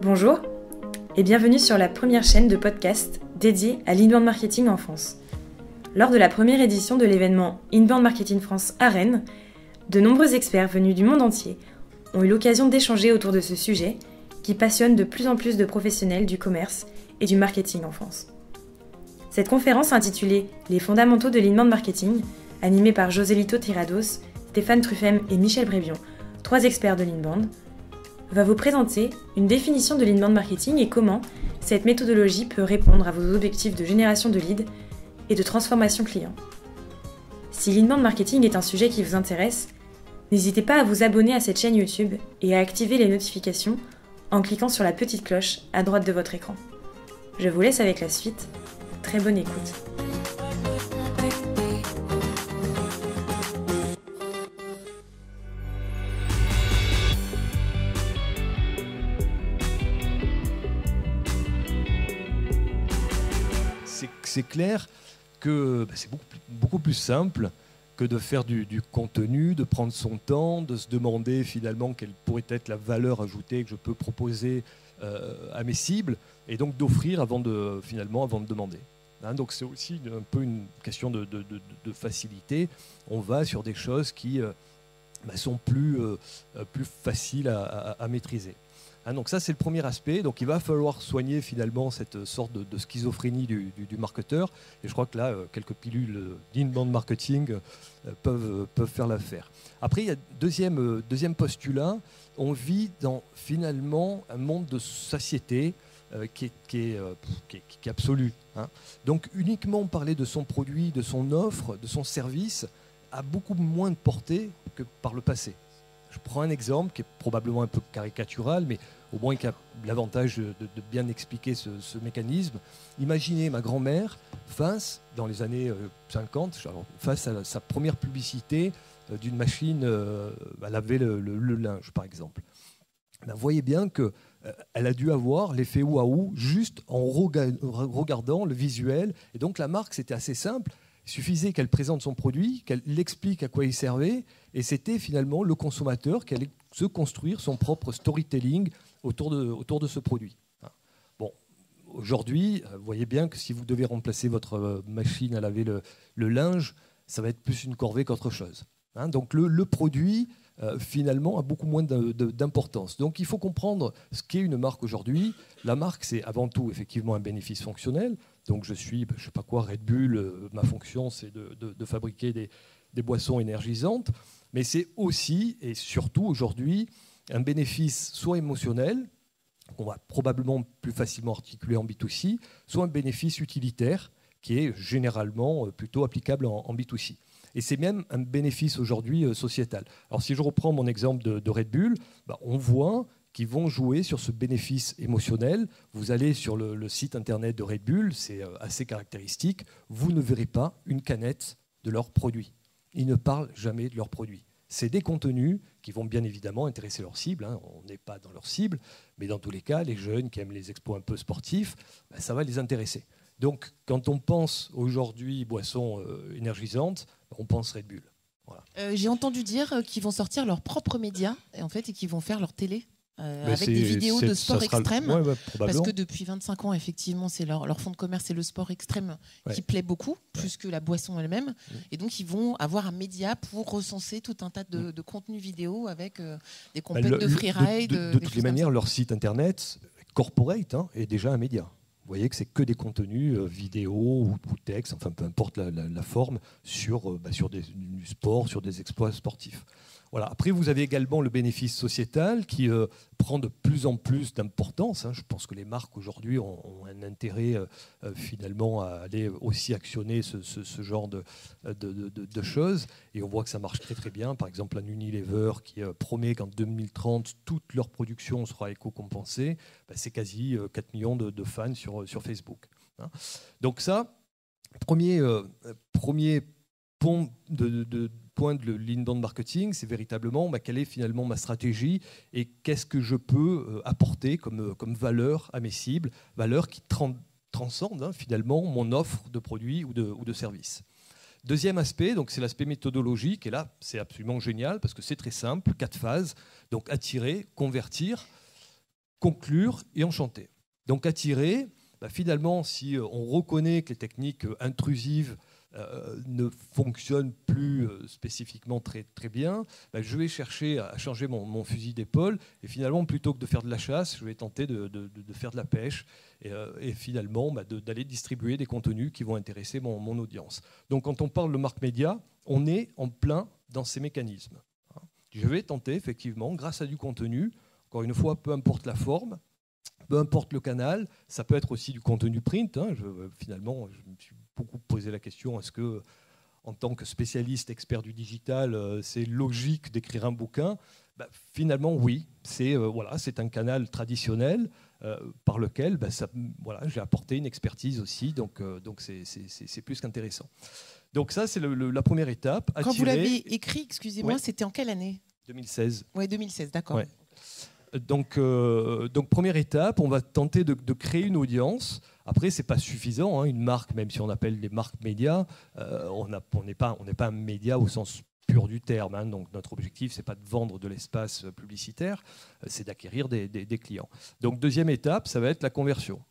Bonjour et bienvenue sur la première chaîne de podcast dédiée à l'inbound marketing en France. Lors de la première édition de l'événement Inbound Marketing France à Rennes, de nombreux experts venus du monde entier ont eu l'occasion d'échanger autour de ce sujet qui passionne de plus en plus de professionnels du commerce et du marketing en France. Cette conférence intitulée « Les fondamentaux de l'inbound marketing », animée par Joselito Tirados, Stéphane Truffem et Michel Brébion, 3 experts de l'inbound, va vous présenter une définition de l'inbound marketing et comment cette méthodologie peut répondre à vos objectifs de génération de leads et de transformation client. Si l'inbound marketing est un sujet qui vous intéresse, n'hésitez pas à vous abonner à cette chaîne YouTube et à activer les notifications en cliquant sur la petite cloche à droite de votre écran. Je vous laisse avec la suite. Très bonne écoute. C'est clair que c'est beaucoup plus simple que de faire du contenu, de prendre son temps, de se demander finalement quelle pourrait être la valeur ajoutée que je peux proposer à mes cibles, et donc d'offrir avant de demander. Donc c'est aussi un peu une question de facilité. On va sur des choses qui sont plus faciles à maîtriser. Donc ça, c'est le premier aspect. Donc il va falloir soigner finalement cette sorte de schizophrénie du marketeur. Et je crois que là, quelques pilules d'inbound marketing peuvent faire l'affaire. Après, il y a deuxième postulat. On vit dans finalement un monde de satiété qui est absolu. Donc uniquement parler de son produit, de son offre, de son service a beaucoup moins de portée que par le passé. Je prends un exemple qui est probablement un peu caricatural, mais au moins qui a l'avantage de bien expliquer ce mécanisme. Imaginez ma grand-mère dans les années 50, face à sa première publicité d'une machine à laver le linge, par exemple. Vous voyez bien qu'elle a dû avoir l'effet waouh juste en regardant le visuel. Et donc la marque, c'était assez simple. Il suffisait qu'elle présente son produit, qu'elle explique à quoi il servait, et c'était finalement le consommateur qui allait se construire son propre storytelling autour de ce produit. Bon, aujourd'hui, vous voyez bien que si vous devez remplacer votre machine à laver le linge, ça va être plus une corvée qu'autre chose. Donc le produit, finalement, a beaucoup moins d'importance. Donc il faut comprendre ce qu'est une marque aujourd'hui. La marque, c'est avant tout effectivement un bénéfice fonctionnel. Donc je suis, je ne sais pas quoi, Red Bull, ma fonction c'est de fabriquer des boissons énergisantes, mais c'est aussi et surtout aujourd'hui un bénéfice soit émotionnel, qu'on va probablement plus facilement articuler en B2C, soit un bénéfice utilitaire qui est généralement plutôt applicable en B2C. Et c'est même un bénéfice aujourd'hui sociétal. Alors si je reprends mon exemple de Red Bull, on voit qu'ils vont jouer sur ce bénéfice émotionnel. Vous allez sur le site internet de Red Bull, c'est assez caractéristique, vous ne verrez pas une canette de leurs produits. Ils ne parlent jamais de leurs produits. C'est des contenus qui vont bien évidemment intéresser leur cible. On n'est pas dans leur cible, mais dans tous les cas, les jeunes qui aiment les expos un peu sportifs, ça va les intéresser. Donc, quand on pense aujourd'hui boissons énergisantes, on pense Red Bull. Voilà. J'ai entendu dire qu'ils vont sortir leurs propres médias et qu'ils vont faire leur télé. Avec des vidéos de sport extrême, parce que depuis 25 ans, effectivement, c'est leur fonds de commerce, c'est le sport extrême qui plaît beaucoup, plus que la boisson elle-même. Et donc, ils vont avoir un média pour recenser tout un tas de contenus vidéo avec des compètes de freeride. De toutes les manières, leur site internet, corporate, est déjà un média. Vous voyez que c'est que des contenus vidéo ou texte, enfin peu importe la forme, sur du sport, sur des exploits sportifs. Voilà. Après, vous avez également le bénéfice sociétal qui prend de plus en plus d'importance. Je pense que les marques aujourd'hui ont un intérêt finalement à aller aussi actionner ce genre de choses. Et on voit que ça marche très très bien. Par exemple, un Unilever qui promet qu'en 2030, toute leur production sera éco-compensée. C'est quasi 4 millions de fans sur Facebook. Donc ça, premier point de l'inbound marketing, c'est véritablement quelle est finalement ma stratégie et qu'est-ce que je peux apporter comme valeur à mes cibles, valeur qui transcende finalement mon offre de produits ou de services. Deuxième aspect, donc c'est l'aspect méthodologique, et là c'est absolument génial parce que c'est très simple, 4 phases, donc attirer, convertir, conclure et enchanter. Donc attirer, finalement, si on reconnaît que les techniques intrusives ne fonctionnent plus spécifiquement très, très bien, je vais chercher à changer mon fusil d'épaule et finalement, plutôt que de faire de la chasse, je vais tenter de faire de la pêche et finalement d'aller distribuer des contenus qui vont intéresser mon audience. Donc quand on parle de marque média, on est en plein dans ces mécanismes. Je vais tenter effectivement, grâce à du contenu, encore une fois, peu importe la forme, peu importe le canal, ça peut être aussi du contenu print. Finalement, je me suis beaucoup posé la question, est-ce que, en tant que spécialiste expert du digital, c'est logique d'écrire un bouquin ? Finalement, oui. C'est un canal traditionnel par lequel j'ai apporté une expertise aussi. Donc c'est plus qu'intéressant. Donc ça, c'est la première étape. Quand vous l'avez écrit, excusez-moi, c'était en quelle année ? 2016. Oui, 2016, d'accord. Ouais. Donc, première étape, on va tenter de créer une audience. Après, ce n'est pas suffisant. Une marque, même si on appelle les marques médias, on n'est pas un média au sens pur du terme. Donc, notre objectif, ce n'est pas de vendre de l'espace publicitaire, c'est d'acquérir des clients. Donc, deuxième étape, ça va être la conversion.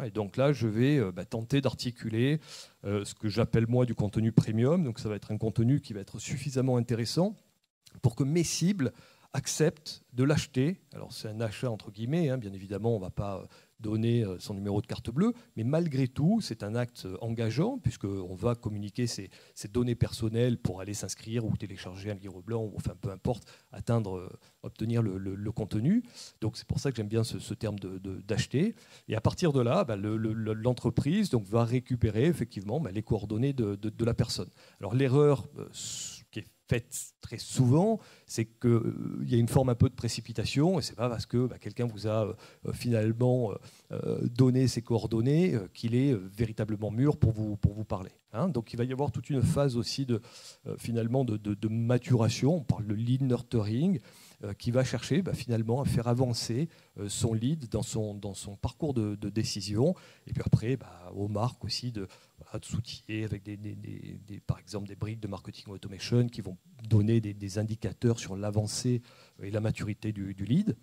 Et donc là, je vais tenter d'articuler ce que j'appelle moi du contenu premium. Donc, ça va être un contenu qui va être suffisamment intéressant pour que mes cibles accepte de l'acheter. Alors c'est un achat entre guillemets, bien évidemment on ne va pas donner son numéro de carte bleue, mais malgré tout c'est un acte engageant puisqu'on va communiquer ses données personnelles pour aller s'inscrire ou télécharger un livre blanc, ou enfin peu importe, obtenir le contenu. Donc c'est pour ça que j'aime bien ce terme d'acheter. Et à partir de là, l'entreprise va récupérer effectivement les coordonnées de la personne. Alors l'erreur qui est faite très souvent, c'est qu'il y a une forme un peu de précipitation, et c'est pas parce que quelqu'un vous a finalement donné ses coordonnées qu'il est véritablement mûr pour vous parler. Donc il va y avoir toute une phase aussi de maturation, on parle de lead nurturing, qui va chercher finalement à faire avancer son lead dans son parcours de décision, et puis après aux marques aussi de s'outiller avec par exemple des briques de marketing automation qui vont donner des indicateurs sur l'avancée et la maturité du lead.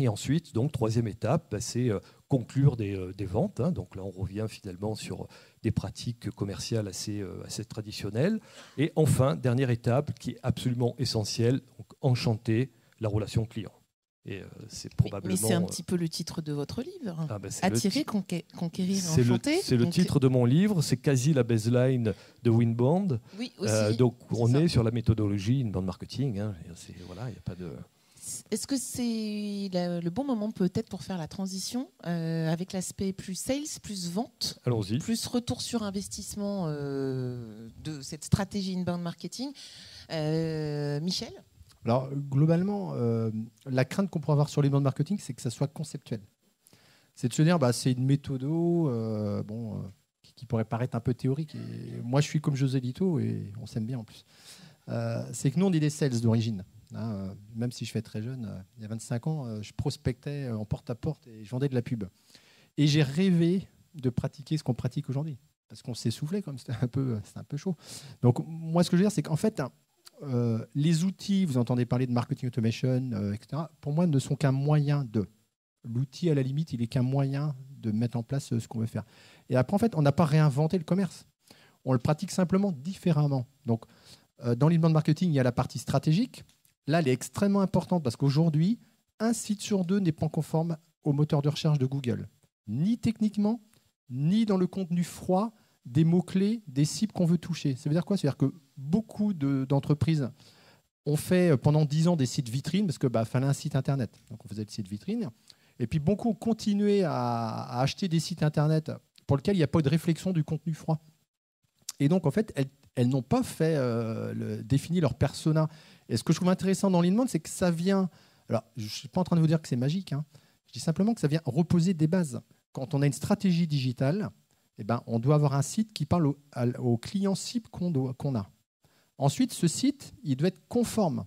Et ensuite, donc, troisième étape, c'est conclure des ventes. Donc là, on revient finalement sur des pratiques commerciales assez traditionnelles. Et enfin, dernière étape qui est absolument essentielle, donc enchanter la relation client. Et c'est probablement. Mais c'est un petit peu le titre de votre livre. Attirer, conquérir, enchanter. C'est le titre de mon livre. C'est quasi la baseline de Winbond. Oui, aussi. Donc on est sur la méthodologie inbound marketing. Il n'y a pas de. Est-ce que c'est le bon moment peut-être pour faire la transition avec l'aspect plus sales, plus vente, allons-y, plus retour sur investissement de cette stratégie inbound marketing. Michel ? Alors, globalement, la crainte qu'on pourrait avoir sur l'inbound marketing, c'est que ça soit conceptuel. C'est de se dire, c'est une méthode qui pourrait paraître un peu théorique. Et moi, je suis comme José Lito et on s'aime bien en plus. C'est que nous, on est des sales d'origine. Même si je fais très jeune, il y a 25 ans, je prospectais en porte-à-porte et je vendais de la pub. Et j'ai rêvé de pratiquer ce qu'on pratique aujourd'hui. Parce qu'on s'est soufflé, comme c'était un peu chaud. Donc, moi, ce que je veux dire, c'est qu'en fait, les outils, vous entendez parler de marketing automation, etc., pour moi, ne sont qu'un moyen de. L'outil, à la limite, il n'est qu'un moyen de mettre en place ce qu'on veut faire. Et après, en fait, on n'a pas réinventé le commerce. On le pratique simplement différemment. Donc, dans l'inbound marketing, il y a la partie stratégique. Là, elle est extrêmement importante parce qu'aujourd'hui, un site sur deux n'est pas conforme au moteur de recherche de Google. Ni techniquement, ni dans le contenu froid des mots-clés, des cibles qu'on veut toucher. Ça veut dire quoi ? C'est-à-dire que beaucoup d'entreprises ont fait pendant 10 ans des sites vitrines parce qu'il fallait un site Internet. Donc, on faisait le site vitrine. Et puis, beaucoup ont continué à acheter des sites Internet pour lesquels il n'y a pas de réflexion du contenu froid. Et donc, en fait, elles n'ont pas fait définir leur persona. Et ce que je trouve intéressant dans l'inbound, c'est que ça vient... Alors, je ne suis pas en train de vous dire que c'est magique. Je dis simplement que ça vient reposer des bases. Quand on a une stratégie digitale, on doit avoir un site qui parle au client cible qu'on a. Ensuite, ce site, il doit être conforme.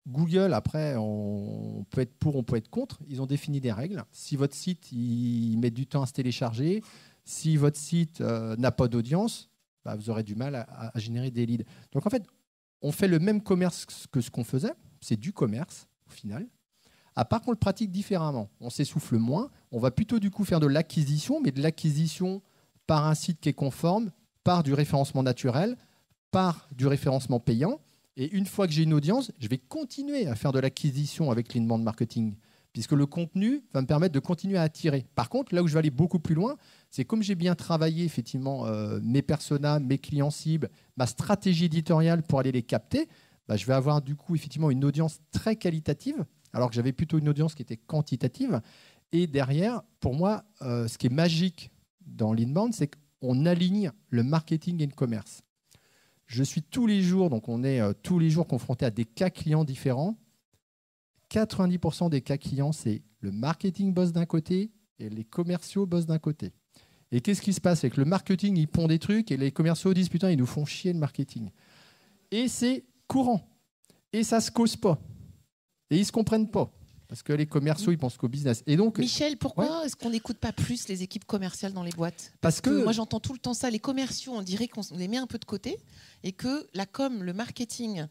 Google, après, on peut être pour, on peut être contre. Ils ont défini des règles. Si votre site il met du temps à se télécharger, si votre site n'a pas d'audience, vous aurez du mal à générer des leads. Donc, en fait, on fait le même commerce que ce qu'on faisait. C'est du commerce, au final, À part qu'on le pratique différemment. On s'essouffle moins. On va plutôt du coup faire de l'acquisition, mais de l'acquisition par un site qui est conforme, par du référencement naturel, par du référencement payant. Et une fois que j'ai une audience, je vais continuer à faire de l'acquisition avec l'inbound marketing, puisque le contenu va me permettre de continuer à attirer. Par contre, là où je vais aller beaucoup plus loin, c'est comme j'ai bien travaillé effectivement mes personas, mes clients cibles, ma stratégie éditoriale pour aller les capter, je vais avoir du coup effectivement une audience très qualitative, alors que j'avais plutôt une audience qui était quantitative. Et derrière, pour moi, ce qui est magique dans l'inbound, c'est qu'on aligne le marketing et le commerce. Je suis tous les jours, donc on est tous les jours confronté à des cas clients différents. 90% des cas clients, c'est le marketing bosse d'un côté et les commerciaux bossent d'un côté. Et qu'est-ce qui se passe? C'est que le marketing, il pond des trucs et les commerciaux disent « Putain, ils nous font chier le marketing ». Et c'est courant. Et ça ne se cause pas. Et ils ne se comprennent pas. Parce que les commerciaux, ils pensent qu'au business. Et donc, Michel, pourquoi est-ce qu'on n'écoute pas plus les équipes commerciales dans les boîtes? Parce que moi, j'entends tout le temps ça. Les commerciaux, on dirait qu'on les met un peu de côté et que la com, le marketing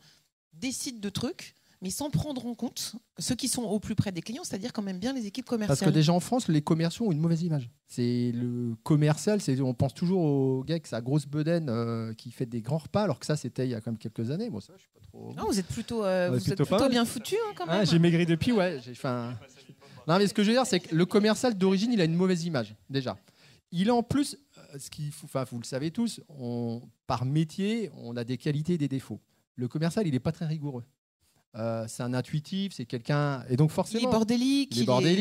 décide de trucs, mais sans prendre en compte ceux qui sont au plus près des clients, c'est-à-dire quand même bien les équipes commerciales. Parce que déjà en France, les commerciaux ont une mauvaise image. C'est le commercial, on pense toujours au gars avec sa grosse bedaine qui fait des grands repas, alors que ça, c'était il y a quand même quelques années. Bon, ça, je suis pas trop. Non, vous êtes plutôt bien foutu quand même. J'ai maigri depuis, ouais. Non, mais ce que je veux dire, c'est que le commercial d'origine, il a une mauvaise image déjà. Il a en plus, vous le savez tous, par métier, on a des qualités et des défauts. Le commercial, il n'est pas très rigoureux. C'est un intuitif, c'est quelqu'un, et donc forcément il est bordélique,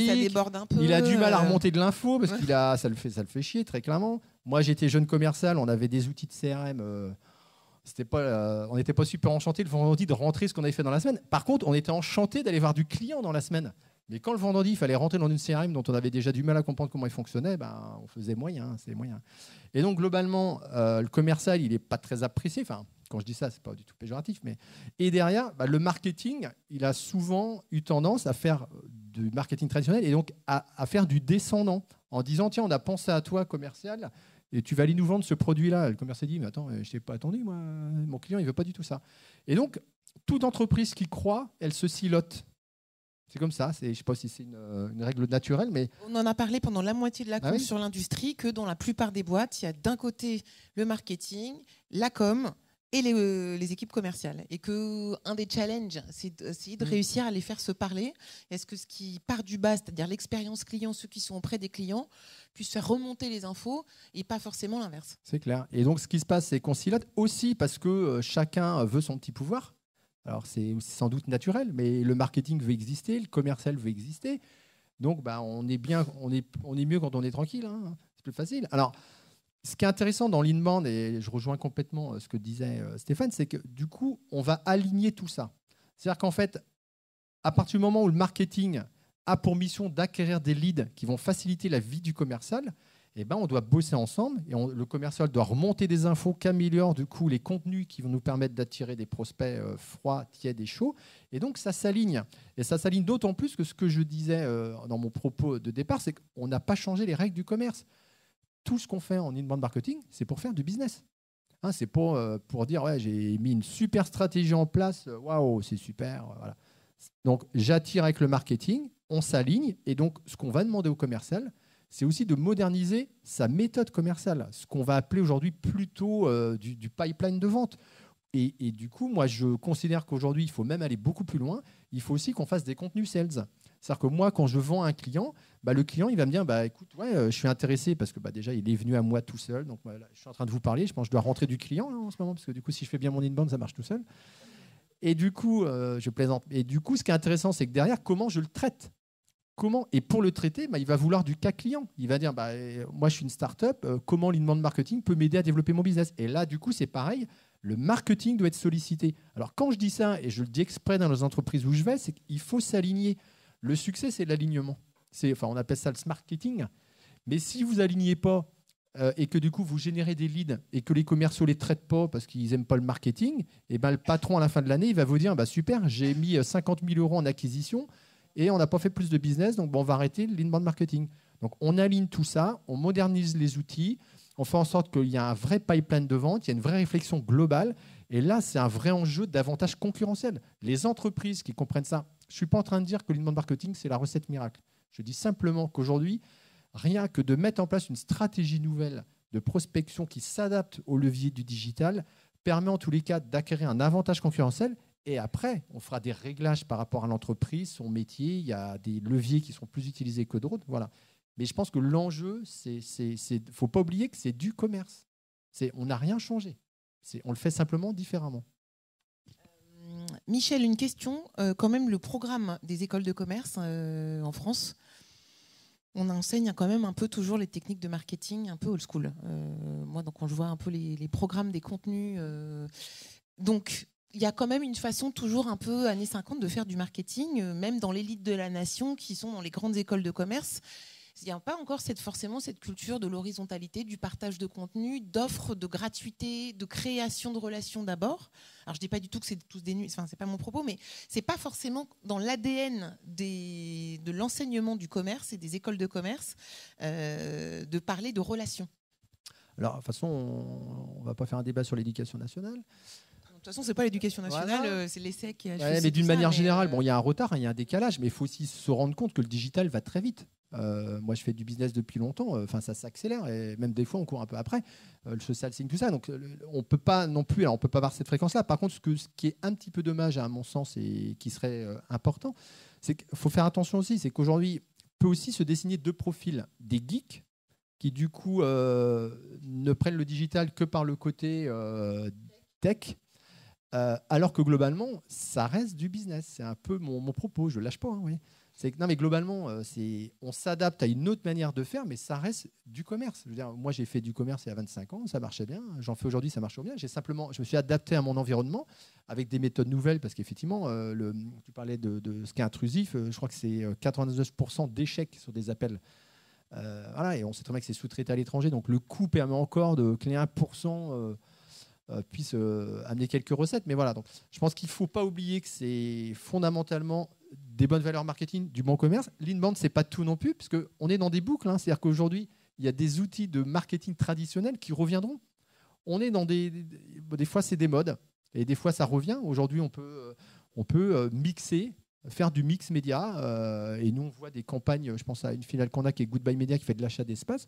ça déborde un peu. Il a du mal à remonter de l'info parce ça le fait chier très clairement. Moi, j'étais jeune commercial, on avait des outils de CRM, on n'était pas super enchanté le vendredi de rentrer ce qu'on avait fait dans la semaine. Par contre, on était enchanté d'aller voir du client dans la semaine. Mais quand le vendredi, il fallait rentrer dans une CRM dont on avait déjà du mal à comprendre comment il fonctionnait, on faisait moyen, c'est moyen. Et donc globalement, le commercial, il n'est pas très apprécié. Enfin, quand je dis ça, c'est pas du tout péjoratif, mais et derrière, le marketing, il a souvent eu tendance à faire du marketing traditionnel et donc à faire du descendant en disant tiens, on a pensé à toi commercial et tu vas aller nous vendre ce produit-là. Le commercial dit mais attends, je t'ai pas attendu moi, mon client il veut pas du tout ça. Et donc toute entreprise qui croit, elle se silote. C'est comme ça, je ne sais pas si c'est une règle naturelle, mais... On en a parlé pendant la moitié de la com sur l'industrie, que dans la plupart des boîtes, il y a d'un côté le marketing, la com et les équipes commerciales. Et qu'un des challenges, c'est d'essayer de réussir à les faire se parler. Est-ce que ce qui part du bas, c'est-à-dire l'expérience client, ceux qui sont auprès des clients, puissent faire remonter les infos et pas forcément l'inverse? C'est clair. Et donc, ce qui se passe, c'est qu'on silote aussi parce que chacun veut son petit pouvoir. Alors, c'est sans doute naturel, mais le marketing veut exister, le commercial veut exister. Donc, on est mieux quand on est tranquille. Hein. C'est plus facile. Alors, ce qui est intéressant dans l'inbound, et je rejoins complètement ce que disait Stéphane, c'est que du coup, on va aligner tout ça. C'est-à-dire qu'en fait, à partir du moment où le marketing a pour mission d'acquérir des leads qui vont faciliter la vie du commercial, on doit bosser ensemble et le commercial doit remonter des infos qui améliorent du coup les contenus qui vont nous permettre d'attirer des prospects froids, tièdes et chauds. Et donc ça s'aligne. Et ça s'aligne d'autant plus que ce que je disais dans mon propos de départ, c'est qu'on n'a pas changé les règles du commerce. Tout ce qu'on fait en inbound marketing, c'est pour faire du business. Hein, c'est pour dire ouais, j'ai mis une super stratégie en place, waouh, c'est super. Voilà. Donc j'attire avec le marketing, on s'aligne et donc ce qu'on va demander au commercial, c'est aussi de moderniser sa méthode commerciale, ce qu'on va appeler aujourd'hui plutôt du pipeline de vente. Et du coup, moi, je considère qu'aujourd'hui, il faut même aller beaucoup plus loin. Il faut aussi qu'on fasse des contenus sales. C'est-à-dire que moi, quand je vends à un client, le client, il va me dire, écoute, je suis intéressé parce que déjà, il est venu à moi tout seul. Donc, là, je suis en train de vous parler. Je pense que je dois rentrer du client en ce moment parce que du coup, si je fais bien mon inbound, ça marche tout seul. Et du coup, je plaisante. Et du coup, ce qui est intéressant, c'est que derrière, comment je le traite ? Et pour le traiter, il va vouloir du cas client. Il va dire, moi je suis une start-up, comment l'inbound marketing peut m'aider à développer mon business? Et là, du coup, c'est pareil, le marketing doit être sollicité. Alors quand je dis ça, et je le dis exprès dans les entreprises où je vais, c'est qu'il faut s'aligner. Le succès, c'est l'alignement. On appelle ça le smart marketing. Mais si vous alignez pas et que du coup, vous générez des leads et que les commerciaux ne les traitent pas parce qu'ils n'aiment pas le marketing, le patron, à la fin de l'année, il va vous dire, super, j'ai mis 50 000 € en acquisition, et on n'a pas fait plus de business, donc on va arrêter l'inbound marketing. Donc on aligne tout ça, on modernise les outils, on fait en sorte qu'il y a un vrai pipeline de vente, il y a une vraie réflexion globale. Et là, c'est un vrai enjeu d'avantage concurrentiel. Les entreprises qui comprennent ça, je ne suis pas en train de dire que l'inbound marketing, c'est la recette miracle. Je dis simplement qu'aujourd'hui, rien que de mettre en place une stratégie nouvelle de prospection qui s'adapte au levier du digital permet en tous les cas d'acquérir un avantage concurrentiel. Et après, on fera des réglages par rapport à l'entreprise, son métier. Il y a des leviers qui sont plus utilisés que d'autres. Voilà. Mais je pense que l'enjeu, faut pas oublier que c'est du commerce. On n'a rien changé. On le fait simplement différemment. Michel, une question. Quand même, le programme des écoles de commerce en France, on enseigne quand même un peu toujours les techniques de marketing un peu old school. Moi, donc, quand je vois un peu les programmes des contenus, donc il y a quand même une façon toujours un peu années 50 de faire du marketing, même dans l'élite de la nation qui sont dans les grandes écoles de commerce. Il n'y a pas encore forcément cette culture de l'horizontalité, du partage de contenu, d'offres, de gratuité, de création de relations d'abord. Alors je ne dis pas du tout que c'est tous des nuits, enfin c'est pas mon propos, mais c'est pas forcément dans l'ADN de l'enseignement du commerce et des écoles de commerce de parler de relations. Alors de toute façon, on ne va pas faire un débat sur l'éducation nationale. De toute façon, c'est pas l'éducation nationale, voilà. C'est l'ESSEC qui a mais d'une manière générale, il y a un retard, il y a un décalage, mais il faut aussi se rendre compte que le digital va très vite. Moi, je fais du business depuis longtemps. Ça s'accélère et même des fois, on court un peu après. Le social selling, tout ça. Donc, on peut pas non plus. Alors, on peut pas avoir cette fréquence-là. Par contre, ce qui est un petit peu dommage, à mon sens, et qui serait important, c'est qu'il faut faire attention aussi. C'est qu'aujourd'hui, peut aussi se dessiner deux profils, des geeks qui du coup ne prennent le digital que par le côté tech. Alors que globalement, ça reste du business. C'est un peu mon propos. Je lâche pas. Hein, oui. C'est que non, mais globalement, on s'adapte à une autre manière de faire, mais ça reste du commerce. Je veux dire, moi, j'ai fait du commerce il y a 25 ans, ça marchait bien. J'en fais aujourd'hui, ça marche bien. Je me suis adapté à mon environnement avec des méthodes nouvelles, parce qu'effectivement, tu parlais de ce qui est intrusif. Je crois que c'est 99% d'échecs sur des appels. Voilà, et on sait très bien que c'est sous-traité à l'étranger, donc le coût permet encore que les 1% puissent amener quelques recettes. Mais voilà, donc je pense qu'il ne faut pas oublier que c'est fondamentalement des bonnes valeurs marketing, du bon commerce. L'inbound, ce n'est pas tout non plus, parce qu'on est dans des boucles. Hein. C'est-à-dire qu'aujourd'hui, il y a des outils de marketing traditionnels qui reviendront. On est dans des fois, c'est des modes, et des fois, ça revient. Aujourd'hui, on peut mixer, faire du mix média. Et nous, on voit des campagnes, je pense à une filiale qu'on a qui est Goodbye Media, qui fait de l'achat d'espace.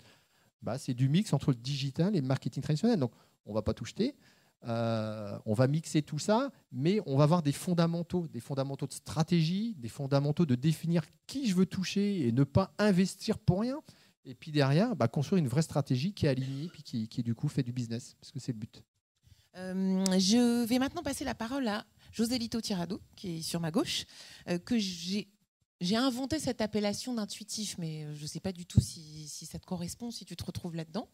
C'est du mix entre le digital et le marketing traditionnel. Donc, on ne va pas tout jeter. On va mixer tout ça, mais on va avoir des fondamentaux de stratégie, des fondamentaux de définir qui je veux toucher et ne pas investir pour rien. Et puis derrière, construire une vraie stratégie qui est alignée, puis qui du coup fait du business, parce que c'est le but. Je vais maintenant passer la parole à José Lito Tirado, qui est sur ma gauche, que j'ai inventé cette appellation d'intuitif, mais je ne sais pas du tout si ça te correspond, si tu te retrouves là-dedans.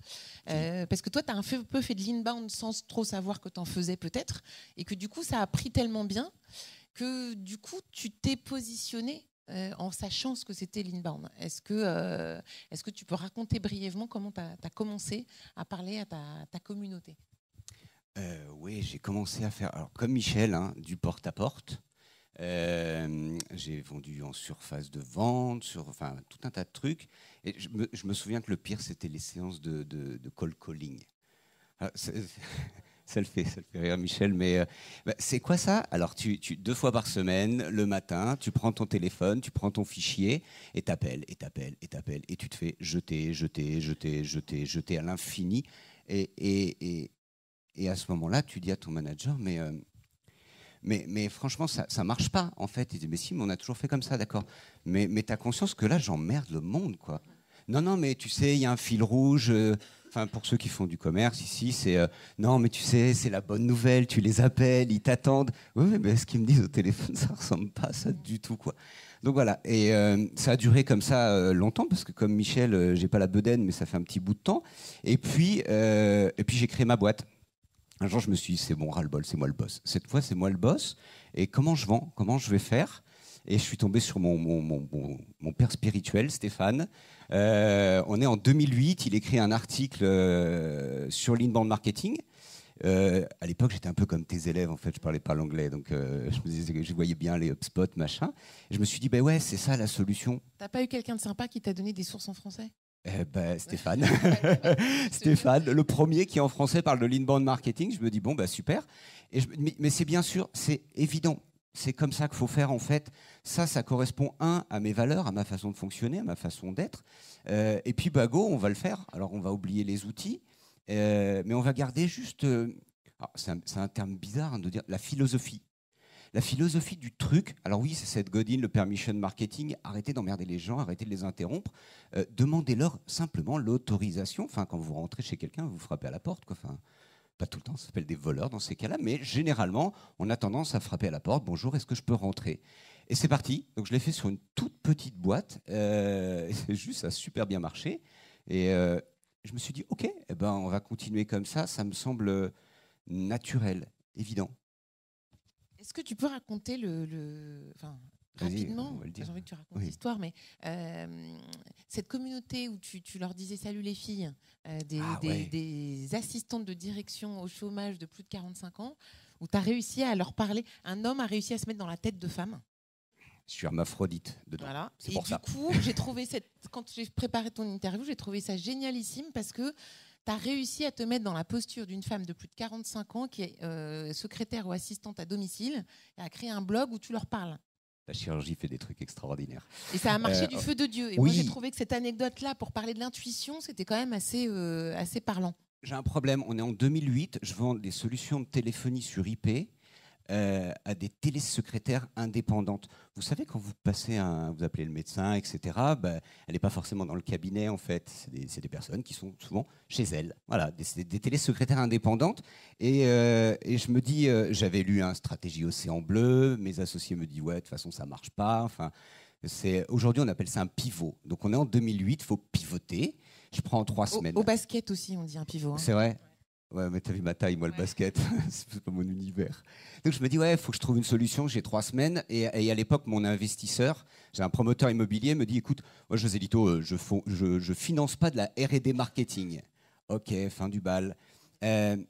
Parce que toi, tu as un peu fait de l'inbound sans trop savoir que tu en faisais peut-être, et que du coup, ça a pris tellement bien que du coup, tu t'es positionné en sachant ce que c'était l'inbound. Est-ce que tu peux raconter brièvement comment tu as commencé à parler à ta communauté ? Oui, j'ai commencé à faire, alors, comme Michel, du porte-à-porte. J'ai vendu en surface de vente, tout un tas de trucs. Et je me souviens que le pire, c'était les séances de cold calling. Alors, ça le fait rire, Michel, mais c'est quoi ça ? Alors, tu 2 fois par semaine, le matin, tu prends ton téléphone, tu prends ton fichier et t'appelles, et tu te fais jeter à l'infini. Et à ce moment-là, tu dis à ton manager, mais franchement, ça marche pas, en fait. Il dit, mais si, mais on a toujours fait comme ça, d'accord. Mais t'as conscience que là, j'emmerde le monde, quoi. Non, mais tu sais, il y a un fil rouge. Pour ceux qui font du commerce ici, c'est non, mais tu sais, c'est la bonne nouvelle. Tu les appelles, ils t'attendent. Oui, mais ce qu'ils me disent au téléphone, ça ressemble pas à ça du tout, quoi. Donc voilà. Et ça a duré comme ça longtemps, parce que comme Michel, j'ai pas la bedaine, mais ça fait un petit bout de temps. Et puis j'ai créé ma boîte. Un jour, je me suis dit, c'est bon, ras-le-bol, c'est moi le boss. Cette fois, c'est moi le boss. Et comment je vends ? Comment je vais faire ? Et je suis tombé sur mon père spirituel, Stéphane. On est en 2008. Il écrit un article sur l'inbound marketing. À l'époque, j'étais un peu comme tes élèves, en fait. Je parlais pas l'anglais. Donc, je me disais que je voyais bien les HubSpot, machin. Et je me suis dit, ouais, c'est ça la solution. T'as pas eu quelqu'un de sympa qui t'a donné des sources en français ? Stéphane. Stéphane, le premier qui en français parle de l'inbound marketing. Je me dis, bon, super. Mais c'est bien sûr, c'est évident. C'est comme ça qu'il faut faire, en fait. Ça correspond, à mes valeurs, à ma façon de fonctionner, à ma façon d'être. Et puis, go, on va le faire. Alors, on va oublier les outils, mais on va garder juste... c'est un terme bizarre de dire la philosophie. La philosophie du truc, alors oui, c'est Seth Godin, le permission marketing, arrêtez d'emmerder les gens, arrêtez de les interrompre, demandez-leur simplement l'autorisation. Enfin, quand vous rentrez chez quelqu'un, vous frappez à la porte, quoi. Enfin, pas tout le temps, ça s'appelle des voleurs dans ces cas-là, mais généralement, on a tendance à frapper à la porte. Bonjour, est-ce que je peux rentrer? Et c'est parti. Donc je l'ai fait sur une toute petite boîte. Juste, ça a super bien marché. Et je me suis dit, ok, on va continuer comme ça. Ça me semble naturel, évident. Est-ce que tu peux raconter rapidement, j'ai envie que tu racontes l'histoire, mais cette communauté où tu leur disais salut les filles, des assistantes de direction au chômage de plus de 45 ans, où tu as réussi à leur parler, un homme a réussi à se mettre dans la tête de femme. Je suis hermaphrodite dedans. Voilà. Et du coup, j'ai trouvé quand j'ai préparé ton interview, j'ai trouvé ça génialissime parce que tu as réussi à te mettre dans la posture d'une femme de plus de 45 ans qui est secrétaire ou assistante à domicile et a créé un blog où tu leur parles. La chirurgie fait des trucs extraordinaires. Et ça a marché du feu de Dieu. Et moi, j'ai trouvé que cette anecdote-là, pour parler de l'intuition, c'était quand même assez parlant. J'ai un problème. On est en 2008. Je vends des solutions de téléphonie sur IP à des télésecrétaires indépendantes. Vous savez, quand vous passez vous appelez le médecin, etc., elle n'est pas forcément dans le cabinet, en fait. C'est des personnes qui sont souvent chez elles. Voilà, des télésecrétaires indépendantes. Et je me dis, j'avais lu Stratégie Océan Bleu, mes associés me disent, ouais, de toute façon, ça ne marche pas. Enfin, aujourd'hui, on appelle ça un pivot. Donc, on est en 2008, il faut pivoter. Je prends 3 semaines. Au basket aussi, on dit un pivot. Hein. C'est vrai. Ouais, mais t'as vu ma taille, moi, le basket, c'est pas mon univers. Donc je me dis, il faut que je trouve une solution. J'ai 3 semaines. Et à l'époque, mon investisseur, j'ai un promoteur immobilier, me dit, écoute, moi, José Lito, je finance pas de la R&D marketing. Ok, fin du bal. Et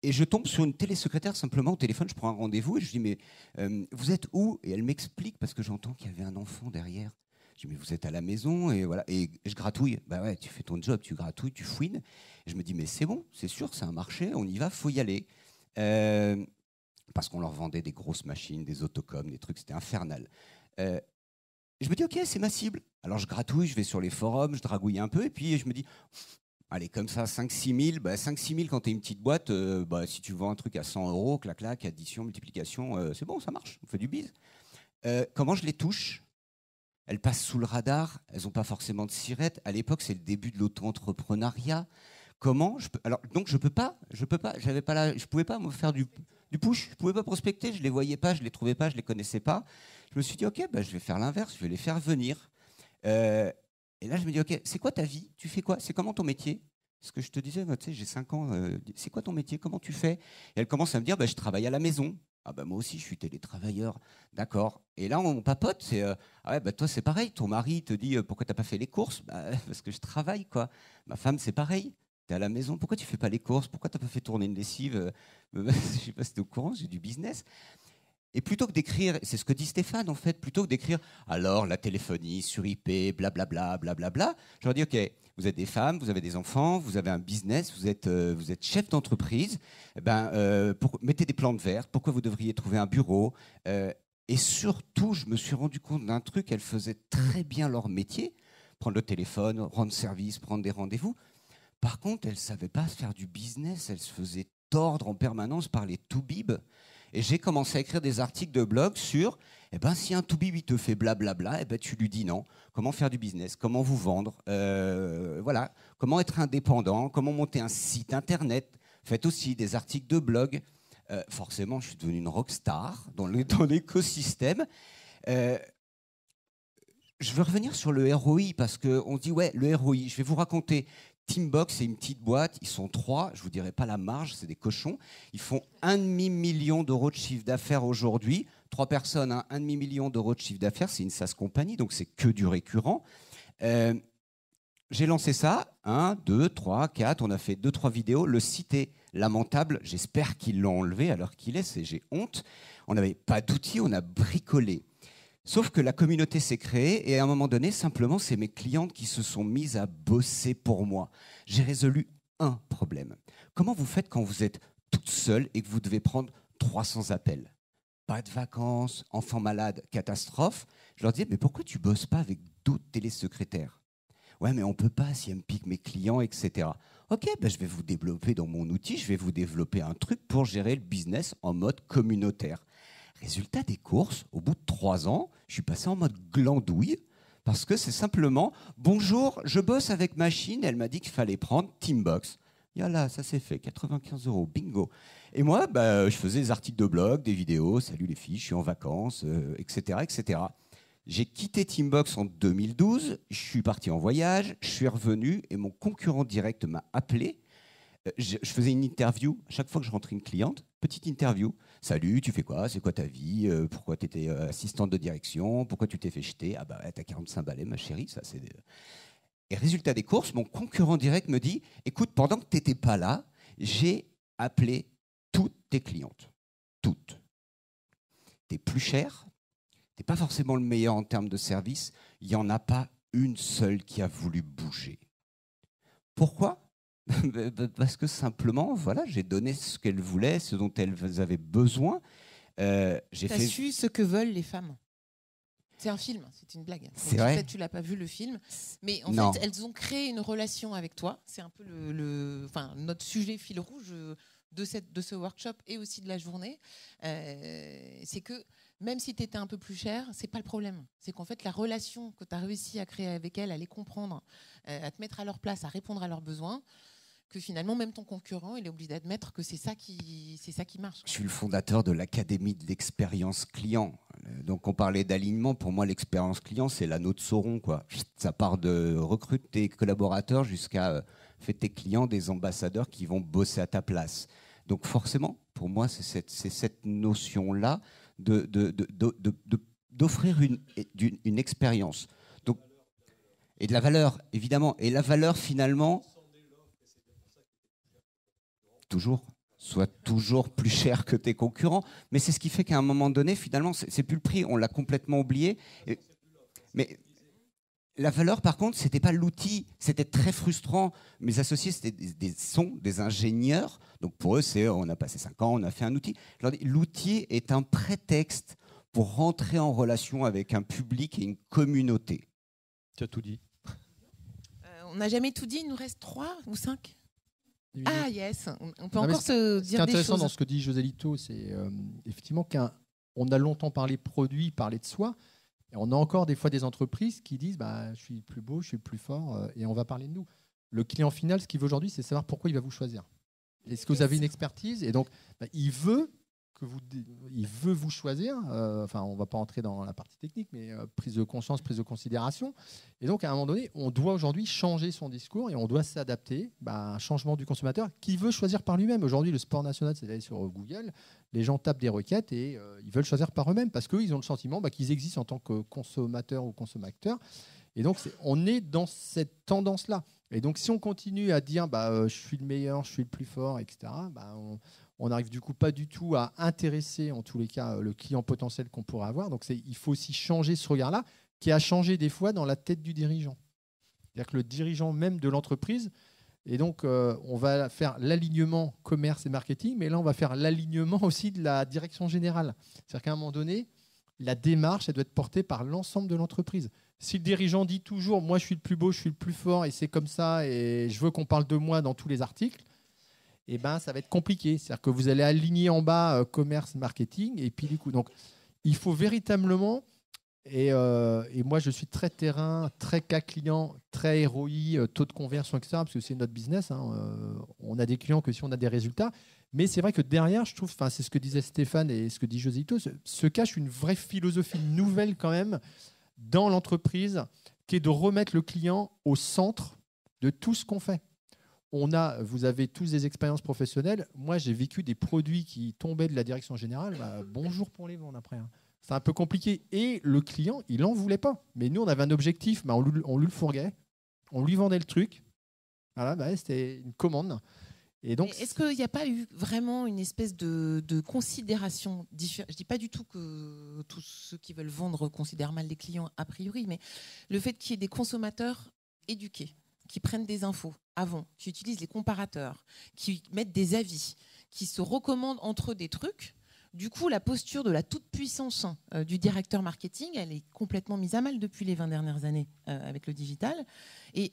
je tombe sur une télésecrétaire simplement au téléphone. Je prends un rendez-vous et je dis, mais vous êtes où? Et elle m'explique, parce que j'entends qu'il y avait un enfant derrière. Je dis, mais vous êtes à la maison, et voilà. Et je gratouille. Ouais, tu fais ton job, tu gratouilles, tu fouines. Et je me dis, mais c'est bon, c'est sûr, c'est un marché, on y va, faut y aller. Parce qu'on leur vendait des grosses machines, des autocoms, des trucs, c'était infernal. Et je me dis, ok, c'est ma cible. Alors je gratouille, je vais sur les forums, je dragouille un peu, et puis je me dis, allez, comme ça, 5-6 000. 5-6 000 quand tu es une petite boîte, si tu vends un truc à 100 €, clac, addition, multiplication, c'est bon, ça marche, on fait du bise. Comment je les touche? Elles passent sous le radar, elles n'ont pas forcément de sirette. À l'époque, c'est le début de l'auto-entrepreneuriat. Comment donc je pouvais pas me faire du push, je pouvais pas prospecter, je les voyais pas, je les trouvais pas, je les connaissais pas. Je me suis dit ok, je vais faire l'inverse, je vais les faire venir. Et là je me dis ok, c'est quoi ta vie? Tu fais quoi? C'est comment ton métier? Ce que je te disais, tu sais, j'ai 5 ans. C'est quoi ton métier? Comment tu fais? Et elle commence à me dire je travaille à la maison. Ah moi aussi, je suis télétravailleur. D'accord. Et là, on papote. C'est toi, c'est pareil. Ton mari te dit pourquoi t'as pas fait les courses? Parce que je travaille, quoi. Ma femme, c'est pareil. T'es à la maison. Pourquoi tu fais pas les courses? Pourquoi t'as pas fait tourner une lessive? Je sais pas si t'es au courant. J'ai du business. Et plutôt que d'écrire, c'est ce que dit Stéphane en fait, plutôt que d'écrire alors la téléphonie sur IP, blablabla, blablabla, je leur dis ok, vous êtes des femmes, vous avez des enfants, vous avez un business, vous êtes chef d'entreprise, mettez des plantes vertes, pourquoi vous devriez trouver un bureau et surtout, je me suis rendu compte d'un truc, elles faisaient très bien leur métier, prendre le téléphone, rendre service, prendre des rendez-vous. Par contre, elles ne savaient pas faire du business, elles se faisaient tordre en permanence par les toubibs. Et j'ai commencé à écrire des articles de blog sur si un toubib il te fait blablabla, tu lui dis non. Comment faire du business, comment vous vendre, voilà, comment être indépendant, comment monter un site internet. Faites aussi des articles de blog. Forcément, je suis devenu une rockstar dans l'écosystème. Je veux revenir sur le ROI parce qu'on dit le ROI. Je vais vous raconter. Teambox, c'est une petite boîte, ils sont 3, je vous dirai pas la marge, c'est des cochons. Ils font 1,5 million d'euros de chiffre d'affaires aujourd'hui. 3 personnes, 1,5 million d'euros de chiffre d'affaires, c'est une SaaS compagnie, donc c'est que du récurrent. J'ai lancé ça, 1, 2, 3, 4, on a fait 2-3 vidéos. Le site est lamentable, j'espère qu'ils l'ont enlevé à l'heure qu'il est, j'ai honte. On n'avait pas d'outils, on a bricolé. Sauf que la communauté s'est créée et à un moment donné, simplement, c'est mes clientes qui se sont mises à bosser pour moi. J'ai résolu un problème. Comment vous faites quand vous êtes toute seule et que vous devez prendre 300 appels? Pas de vacances, enfant malade, catastrophe. Je leur dis, mais pourquoi tu bosses pas avec d'autres télésecrétaires? Ouais, mais on peut pas si elles me piquent mes clients, etc. Ok, ben je vais vous développer dans mon outil, je vais vous développer un truc pour gérer le business en mode communautaire. Résultat des courses, au bout de 3 ans, je suis passé en mode glandouille parce que c'est simplement « Bonjour, je bosse avec machine, elle m'a dit qu'il fallait prendre Teambox. » Yallah, ça s'est fait, 95 €, bingo. Et moi, je faisais des articles de blog, des vidéos, salut les filles, je suis en vacances, etc., etc. J'ai quitté Teambox en 2012, je suis parti en voyage, je suis revenu et mon concurrent direct m'a appelé. Je faisais une interview, à chaque fois que je rentrais une cliente, petite interview. Salut, tu fais quoi? C'est quoi ta vie? Pourquoi tu étais assistante de direction? Pourquoi tu t'es fait jeter? Ah bah, t'as 45 balais, ma chérie, ça c'est... Et résultat des courses, mon concurrent direct me dit, écoute, pendant que tu n'étais pas là, j'ai appelé toutes tes clientes. Toutes. Tu es plus cher, tu n'es pas forcément le meilleur en termes de service, il n'y en a pas une seule qui a voulu bouger. Pourquoi? Parce que simplement, voilà, j'ai donné ce qu'elles voulaient, ce dont elles avaient besoin. Tu as su ce que veulent les femmes. C'est un film, c'est une blague. C'est vrai. Peut-être tu l'as pas vu le film, mais en fait, elles ont créé une relation avec toi. C'est un peu notre sujet fil rouge de ce workshop et aussi de la journée. C'est que même si tu étais un peu plus cher, c'est pas le problème. C'est qu'en fait, la relation que tu as réussi à créer avec elles, à les comprendre, à te mettre à leur place, à répondre à leurs besoins, que finalement, même ton concurrent, il est obligé d'admettre que c'est ça qui marche. Je suis le fondateur de l'Académie de l'expérience client. Donc, on parlait d'alignement. Pour moi, l'expérience client, c'est l'anneau de Sauron, quoi. Ça part de recruter tes collaborateurs jusqu'à faire tes clients des ambassadeurs qui vont bosser à ta place. Donc, forcément, pour moi, c'est cette notion-là d'offrir une expérience. Donc, et de la valeur, évidemment. Et la valeur, finalement... soit toujours plus cher que tes concurrents. Mais c'est ce qui fait qu'à un moment donné, finalement, c'est plus le prix. On l'a complètement oublié. Mais la valeur, par contre, c'était pas l'outil. C'était très frustrant. Mes associés, c'était des ingénieurs. Donc pour eux, on a passé 5 ans, on a fait un outil. L'outil est un prétexte pour rentrer en relation avec un public et une communauté. Tu as tout dit. On n'a jamais tout dit. Il nous reste 3 ou 5. Ah yes, on peut encore se dire des choses. Ce qui est intéressant dans ce que dit José Lito, c'est effectivement qu'on a longtemps parlé produit, parlé de soi, et on a encore des fois des entreprises qui disent je suis le plus beau, je suis le plus fort, et on va parler de nous. Le client final, ce qu'il veut aujourd'hui, c'est savoir pourquoi il va vous choisir. Est-ce que vous avez une expertise? Et donc, il veut vous choisir. On ne va pas entrer dans la partie technique, mais prise de conscience, prise de considération. Et donc, à un moment donné, on doit aujourd'hui changer son discours et on doit s'adapter à un changement du consommateur qui veut choisir par lui-même. Aujourd'hui, le sport national, c'est d'aller sur Google. Les gens tapent des requêtes et ils veulent choisir par eux-mêmes parce qu'ils ont le sentiment qu'ils existent en tant que consommateurs ou consommateurs. Et donc, on est dans cette tendance-là. Et donc, si on continue à dire je suis le meilleur, je suis le plus fort, etc., on n'arrive du coup pas du tout à intéresser, en tous les cas, le client potentiel qu'on pourrait avoir. Donc, il faut aussi changer ce regard-là, qui a changé des fois dans la tête du dirigeant. C'est-à-dire que le dirigeant même de l'entreprise, et donc on va faire l'alignement commerce et marketing, mais là, on va faire l'alignement aussi de la direction générale. C'est-à-dire qu'à un moment donné, la démarche, elle doit être portée par l'ensemble de l'entreprise. Si le dirigeant dit toujours « moi, je suis le plus beau, je suis le plus fort, et c'est comme ça, et je veux qu'on parle de moi dans tous les articles », ça va être compliqué. C'est-à-dire que vous allez aligner en bas commerce, marketing, et puis du coup, donc il faut véritablement, et moi je suis très terrain, très cas client, très ROI, taux de conversion, etc., parce que c'est notre business. On a des clients que si on a des résultats. Mais c'est vrai que derrière, je trouve, c'est ce que disait Stéphane et ce que dit Josito, se cache une vraie philosophie nouvelle quand même dans l'entreprise, qui est de remettre le client au centre de tout ce qu'on fait. Vous avez tous des expériences professionnelles. Moi, j'ai vécu des produits qui tombaient de la direction générale. Bonjour pour les vendre après. C'est un peu compliqué. Et le client, il n'en voulait pas. Mais nous, on avait un objectif. On lui le fourguait. On lui vendait le truc. Voilà, c'était une commande. Et donc, est-ce qu'il n'y a pas eu vraiment une espèce de considération différente? Je ne dis pas du tout que tous ceux qui veulent vendre considèrent mal les clients a priori, mais le fait qu'il y ait des consommateurs éduqués, qui prennent des infos avant, qui utilisent les comparateurs, qui mettent des avis, qui se recommandent entre eux des trucs, du coup, la posture de la toute-puissance du directeur marketing, elle est complètement mise à mal depuis les 20 dernières années avec le digital. Et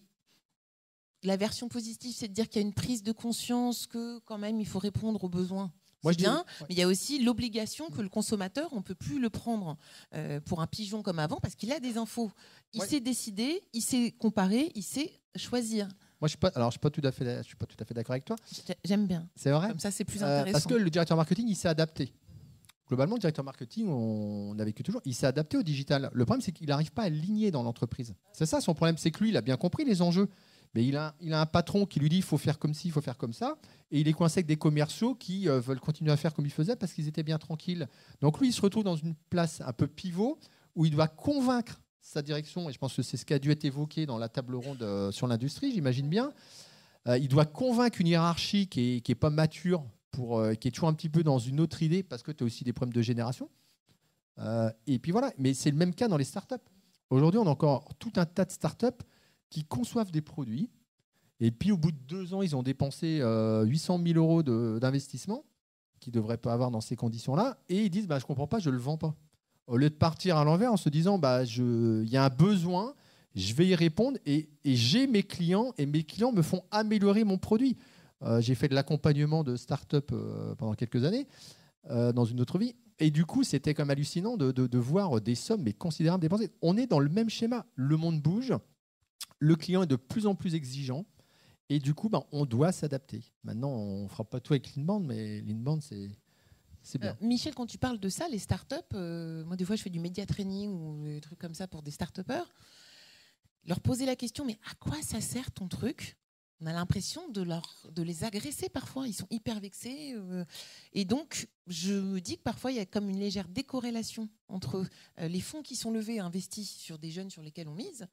la version positive, c'est de dire qu'il y a une prise de conscience que quand même il faut répondre aux besoins. Moi, c'est bien, mais il y a aussi l'obligation que le consommateur, on ne peut plus le prendre pour un pigeon comme avant parce qu'il a des infos. Il sait décider, il sait comparer, il sait choisir. Moi, je ne suis pas tout à fait d'accord avec toi. J'aime bien. C'est vrai. Comme ça, c'est plus intéressant. Parce que le directeur marketing, il s'est adapté. Globalement, le directeur marketing, on a vécu toujours, il s'est adapté au digital. Le problème, c'est qu'il n'arrive pas à aligner dans l'entreprise. C'est ça son problème, c'est que lui, il a bien compris les enjeux. Mais il a un patron qui lui dit il faut faire comme ci, il faut faire comme ça. Et il est coincé avec des commerciaux qui veulent continuer à faire comme ils faisaient parce qu'ils étaient bien tranquilles. Donc lui, il se retrouve dans une place un peu pivot où il doit convaincre sa direction. Et je pense que c'est ce qui a dû être évoqué dans la table ronde sur l'industrie, j'imagine bien. Il doit convaincre une hiérarchie qui est pas mature, qui est toujours un petit peu dans une autre idée parce que tu as aussi des problèmes de génération. Et puis voilà. Mais c'est le même cas dans les startups. Aujourd'hui, on a encore tout un tas de startups qui conçoivent des produits, et puis au bout de 2 ans, ils ont dépensé 800 000 euros d'investissement qu'ils ne devraient pas avoir dans ces conditions-là, et ils disent je ne comprends pas, je ne le vends pas. Au lieu de partir à l'envers en se disant il y a un besoin, je vais y répondre, et j'ai mes clients, et mes clients me font améliorer mon produit. J'ai fait de l'accompagnement de start-up pendant quelques années, dans une autre vie, et du coup, c'était quand même hallucinant de voir des sommes mais considérables dépensées. On est dans le même schéma. Le monde bouge. Le client est de plus en plus exigeant et du coup, on doit s'adapter. Maintenant, on ne fera pas tout avec l'Inbound, mais l'Inbound, c'est bien. Michel, quand tu parles de ça, les startups, moi, des fois, je fais du média training ou des trucs comme ça pour des startupeurs. Leur poser la question, mais à quoi ça sert ton truc? On a l'impression de les agresser parfois. Ils sont hyper vexés. Et donc, je me dis que parfois, il y a comme une légère décorrélation entre les fonds qui sont levés et investis sur des jeunes sur lesquels on mise,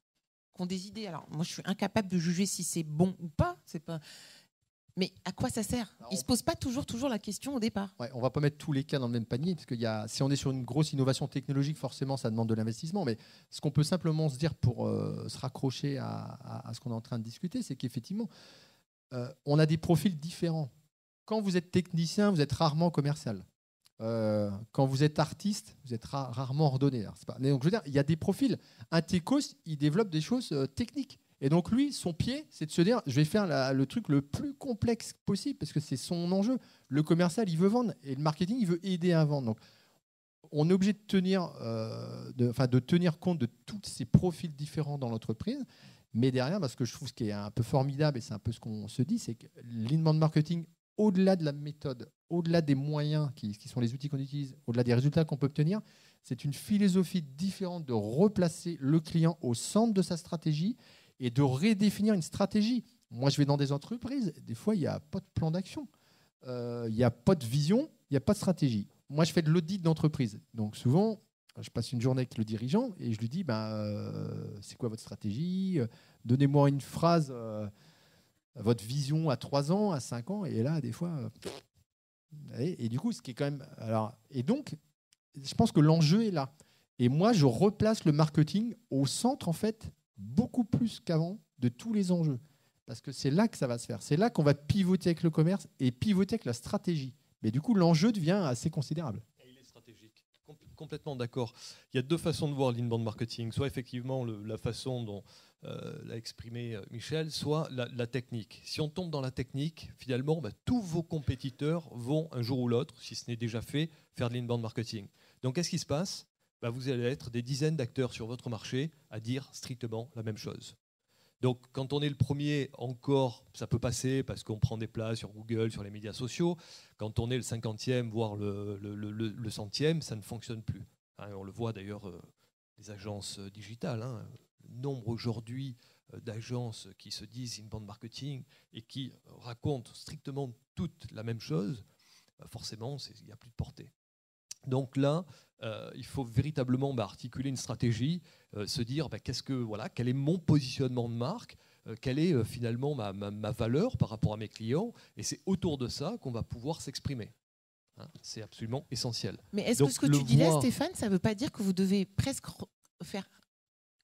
qui ont des idées. Alors, moi, je suis incapable de juger si c'est bon ou pas. C'est pas. Mais à quoi ça sert? Ils ne se posent pas toujours la question au départ. Ouais, on ne va pas mettre tous les cas dans le même panier, parce que si on est sur une grosse innovation technologique, forcément, ça demande de l'investissement. Mais ce qu'on peut simplement se dire pour se raccrocher à ce qu'on est en train de discuter, c'est qu'effectivement, on a des profils différents. Quand vous êtes technicien, vous êtes rarement commercial. Quand vous êtes artiste, vous êtes rarement ordonné. Mais donc, je veux dire, il y a des profils. Un techos, il développe des choses techniques. Et donc lui, son pied, c'est de se dire, je vais faire le truc le plus complexe possible parce que c'est son enjeu. Le commercial, il veut vendre et le marketing, il veut aider à vendre. Donc, on est obligé de tenir compte de tous ces profils différents dans l'entreprise. Mais derrière, parce que je trouve ce qui est un peu formidable, et c'est un peu ce qu'on se dit, c'est que l'inbound marketing, au-delà de la méthode, au-delà des moyens qui sont les outils qu'on utilise, au-delà des résultats qu'on peut obtenir, c'est une philosophie différente de replacer le client au centre de sa stratégie et de redéfinir une stratégie. Moi, je vais dans des entreprises, des fois, il n'y a pas de plan d'action, il n'y a pas de vision, il n'y a pas de stratégie. Moi, je fais de l'audit d'entreprise. Donc, souvent, je passe une journée avec le dirigeant et je lui dis, c'est quoi votre stratégie? Donnez-moi une phrase, votre vision à 3 ans, à 5 ans. Et là, des fois... Et du coup, ce qui est quand même... Et donc, je pense que l'enjeu est là. Et moi, je replace le marketing au centre, en fait, beaucoup plus qu'avant, de tous les enjeux. Parce que c'est là que ça va se faire. C'est là qu'on va pivoter avec le commerce et pivoter avec la stratégie. Mais du coup, l'enjeu devient assez considérable. Et il est stratégique. Complètement d'accord. Il y a 2 façons de voir l'inbound marketing. Soit effectivement la façon dont l'a exprimé Michel, soit la technique. Si on tombe dans la technique, finalement, tous vos compétiteurs vont un jour ou l'autre, si ce n'est déjà fait, faire de l'inbound marketing. Donc qu'est-ce qui se passe? Vous allez être des dizaines d'acteurs sur votre marché à dire strictement la même chose. Donc, quand on est le premier, encore, ça peut passer parce qu'on prend des places sur Google, sur les médias sociaux. Quand on est le 50e, voire le 100e, ça ne fonctionne plus. On le voit d'ailleurs, les agences digitales. Le nombre aujourd'hui d'agences qui se disent inbound marketing et qui racontent strictement toutes la même chose, forcément, il n'y a plus de portée. Donc là, il faut véritablement articuler une stratégie, se dire quel est mon positionnement de marque, quelle est finalement ma valeur par rapport à mes clients, et c'est autour de ça qu'on va pouvoir s'exprimer. Hein, c'est absolument essentiel. Mais est-ce que ce que tu dis là, Stéphane, ça ne veut pas dire que vous devez presque faire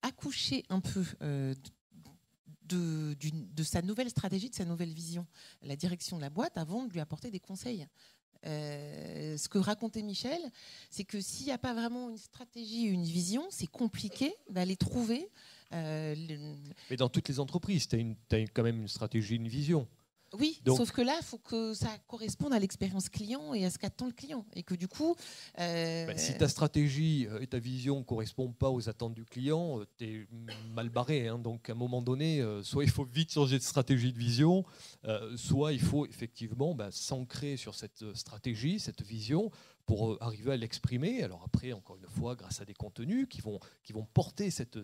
accoucher un peu de sa nouvelle stratégie, de sa nouvelle vision, la direction de la boîte, avant de lui apporter des conseils? Ce que racontait Michel, c'est que s'il n'y a pas vraiment une stratégie, une vision, c'est compliqué d'aller trouver. Mais dans toutes les entreprises, tu as quand même une stratégie, une vision. Oui, donc, sauf que là, il faut que ça corresponde à l'expérience client et à ce qu'attend le client. Et que du coup... si ta stratégie et ta vision ne correspondent pas aux attentes du client, tu es mal barré. Hein. Donc à un moment donné, soit il faut vite changer de stratégie, de vision, soit il faut effectivement s'ancrer sur cette stratégie, cette vision, pour arriver à l'exprimer. Alors après, encore une fois, grâce à des contenus qui vont porter cette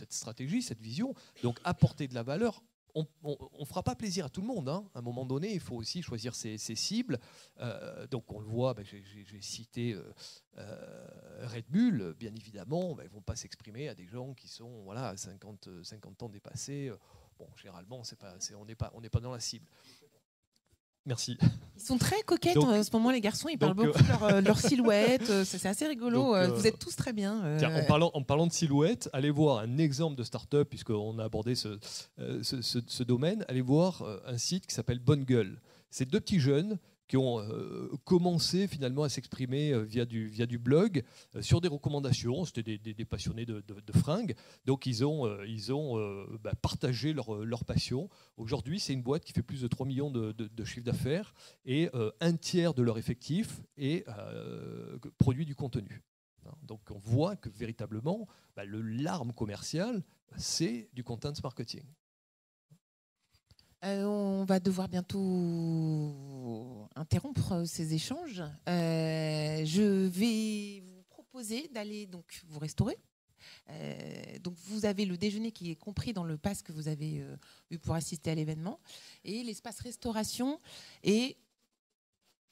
stratégie, cette vision, donc apporter de la valeur. On ne fera pas plaisir à tout le monde. Hein. À un moment donné, il faut aussi choisir ses cibles. Donc on le voit, j'ai cité Red Bull, bien évidemment, ils ne vont pas s'exprimer à des gens qui sont 50 ans dépassés. Bon, généralement, on n'est pas dans la cible. Merci. Ils sont très coquettes en ce moment, les garçons. Ils parlent beaucoup de leur silhouette. C'est assez rigolo. Vous êtes tous très bien. Tiens, en parlant de silhouette, allez voir un exemple de start-up, puisqu'on a abordé ce domaine. Allez voir un site qui s'appelle Bonne Gueule. C'est 2 petits jeunes qui ont commencé finalement à s'exprimer via du blog sur des recommandations. C'était des passionnés de fringues. Donc ils ont partagé leur passion. Aujourd'hui, c'est une boîte qui fait plus de 3 millions de chiffre d'affaires et 1/3 de leur effectif produit du contenu. Donc on voit que véritablement, l'arme commerciale, c'est du content marketing. On va devoir bientôt interrompre ces échanges. Je vais vous proposer d'aller donc vous restaurer. Donc vous avez le déjeuner qui est compris dans le pass que vous avez eu pour assister à l'événement, et l'espace restauration est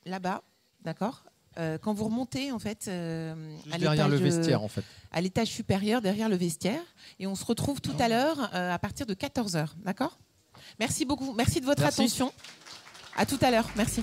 là-bas, d'accord. Quand vous remontez en fait derrière le vestiaire en fait, à l'étage supérieur derrière le vestiaire, et on se retrouve tout à l'heure à partir de 14h, d'accord. Merci beaucoup, merci de votre attention. À tout à l'heure, merci.